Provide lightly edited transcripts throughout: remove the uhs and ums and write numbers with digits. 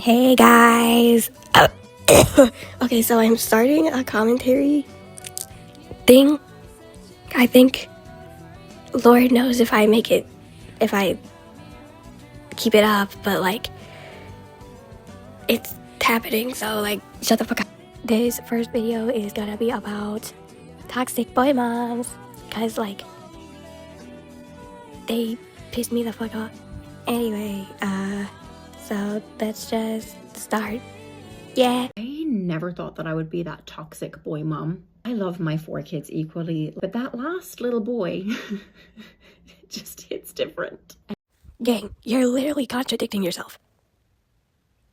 Hey guys. Okay, so I'm starting a commentary thing. I think Lord knows if I keep it up, but it's happening, so shut the fuck up. This first video is gonna be about toxic boy moms, cause they pissed me the fuck off. Anyway, so let's just start. Yeah. I never thought that I would be that toxic boy mom. I love my 4 kids equally, but that last little boy just hits different. Gang, you're literally contradicting yourself.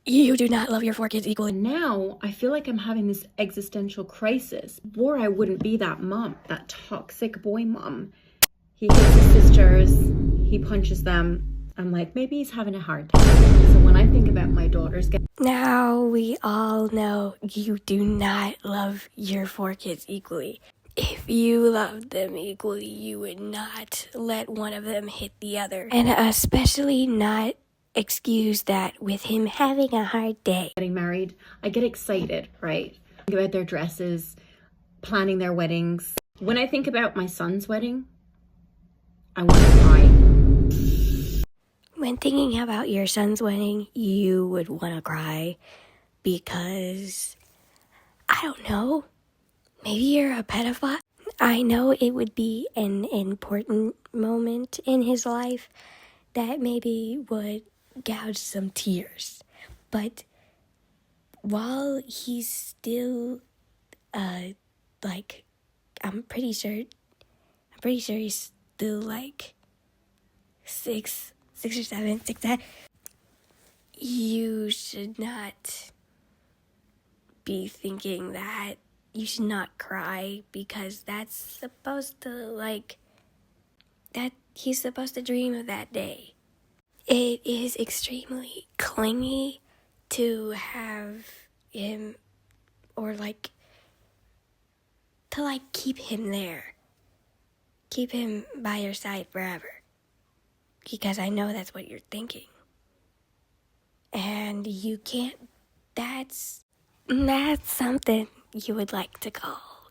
You do not love your 4 kids equally. And now I feel like I'm having this existential crisis. Before I wouldn't be that mom, that toxic boy mom. He hits his sisters, he punches them. I'm like, maybe he's having a hard time. So when I think about my daughters Now we all know you do not love your 4 kids equally. If you loved them equally, you would not let one of them hit the other. And especially not excuse that with him having a hard day. getting married, I get excited, right? Think about their dresses, planning their weddings. When I think about my son's wedding, I want to cry. When thinking about your son's wedding, you would want to cry because, I don't know, maybe you're a pedophile. I know it would be an important moment in his life that maybe would gouge some tears. But while he's still, I'm pretty sure he's still 6 or 7, 6. You should not be thinking that. You should not cry because that's supposed to that he's supposed to dream of that day. It is extremely clingy to have him or to keep him there. Keep him by your side forever. Because I know that's what you're thinking. And you can't, that's something you would like to call,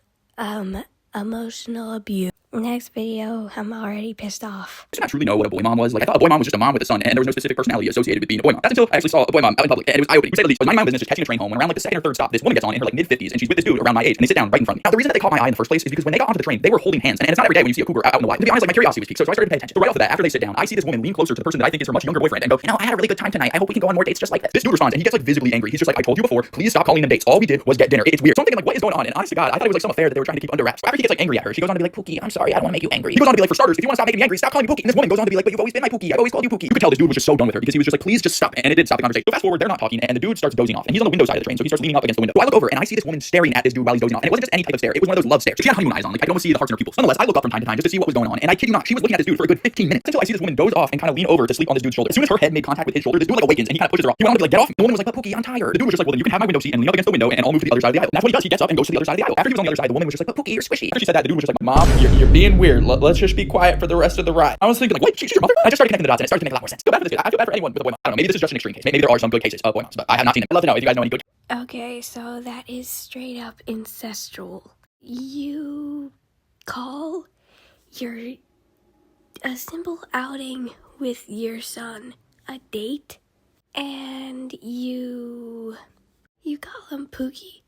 emotional abuse. Next video, I'm already pissed off. I did not truly know what a boy mom was. I thought a boy mom was just a mom with a son, and there was no specific personality associated with being a boy mom. That's until I actually saw a boy mom out in public, and it was eye-opening, to say the least. I was minding my own business, just catching a train home, and around the second or third stop, this woman gets on in her mid-50s, and she's with this dude around my age, and they sit down right in front of me. Now, the reason that they caught my eye in the first place is because when they got onto the train, they were holding hands, and it's not every day when you see a cougar out in the wild. To be honest, my curiosity was piqued, so I started to pay attention. So right off the bat, after they sit down, I see this woman lean closer to the person that I think is her much younger boyfriend, and go, I had a really good time tonight. I hope we can go on more dates just like this. This dude responds, and he gets visibly angry. He's just I told you before, please stop calling them dates. All we did was get dinner. It's weird. So I'm thinking what is going on? And honest to God, I thought it was some affair that they were trying to keep under wraps. So after he gets angry at her, she goes on to be Pookie, I'm sorry, I don't want to make you angry. He goes on to be for starters, if you want to stop making me angry, stop calling me Pookie. And this woman goes on to be but you've always been my Pookie. I've always called you Pookie. You could tell this dude was just so done with her because he was just please just stop. And it did stop the conversation. So fast forward, they're not talking, and the dude starts dozing off. And he's on the window side of the train, so he starts leaning up against the window. So I look over and I see this woman staring at this dude while he's dozing off. And it wasn't just any type of stare. It was one of those love stares. So she had honeymoon eyes on. I could almost see the hearts in her pupils. Nonetheless, I look up from time to time just to see what was going on. And I kid you not, she was looking at this dude for a good 15 minutes until I see this woman doze off and kind of lean over to sleep on this dude's shoulder. As soon as her head made contact with his shoulder, this dude awakens and he kind of pushes her off. He went on to be get off. The woman was but Pookie, I'm tired. The dude was just well, then you can have my window seat and lean up against the window and I'll move to the other side of the aisle. And that's what he does. He gets up and goes to the other side of the aisle. After he was on the other side, the woman was just but Pookie, you're squishy. After she said that, the dude was just Mom, You're being weird. Let's just be quiet for the rest of the ride. I was thinking wait, she's your mother? I just started connecting the dots and it started to make a lot more sense. I feel bad for this kid. I feel bad for anyone with a boy mom. I don't know, maybe this is just an extreme case. Maybe there are some good cases of boy moms, but I have not seen them. I'd love to know if you guys know any good. Okay, so that is straight up incestual. You call a simple outing with your son a date, and you call him Pookie,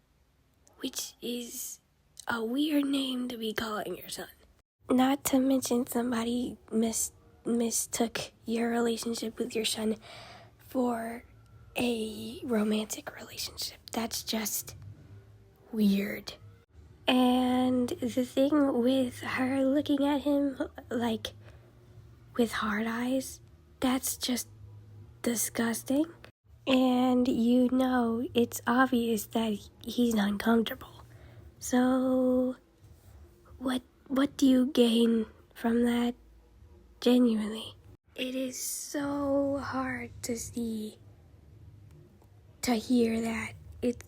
which is a weird name to be calling your son. Not to mention somebody mistook your relationship with your son for a romantic relationship. That's just weird. And the thing with her looking at him with hard eyes, that's just disgusting. And it's obvious that he's uncomfortable. So what do you gain from that? Genuinely, it is so hard to hear that. It's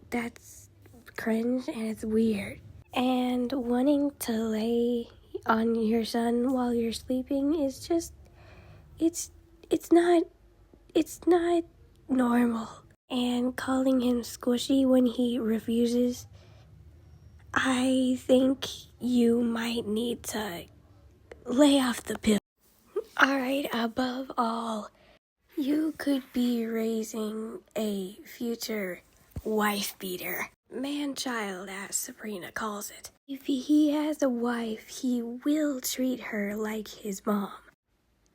that's cringe and it's weird. And wanting to lay on your son while you're sleeping is just it's not normal. And calling him squishy when he refuses, I think you might need to lay off the pill. Alright, above all, you could be raising a future wife beater. Man-child, as Sabrina calls it. If he has a wife, he will treat her like his mom.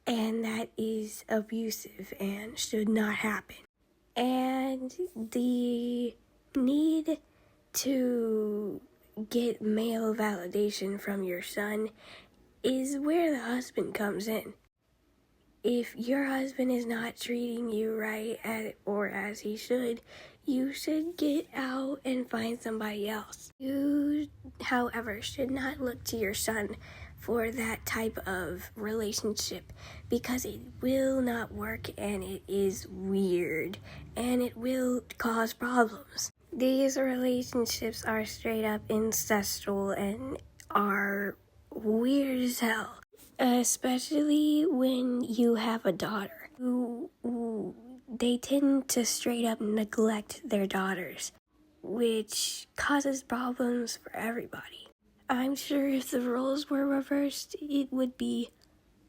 And that is abusive and should not happen. And the need to get male validation from your son is where the husband comes in. If your husband is not treating you right or as he should, you should get out and find somebody else. You, however, should not look to your son for that type of relationship because it will not work and it is weird and it will cause problems. These relationships are straight up incestual and are weird as hell. Especially when you have a daughter. They tend to straight up neglect their daughters, which causes problems for everybody. I'm sure if the roles were reversed, it would be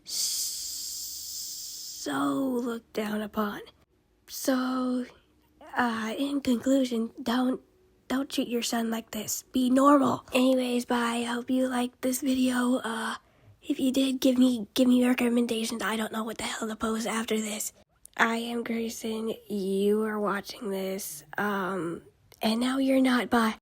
so looked down upon. So, in conclusion, don't treat your son like this. Be normal. Anyways, bye. I hope you liked this video. If you did, give me your recommendations. I don't know what the hell to post after this. I am Grayson. You are watching this. And now you're not. Bye.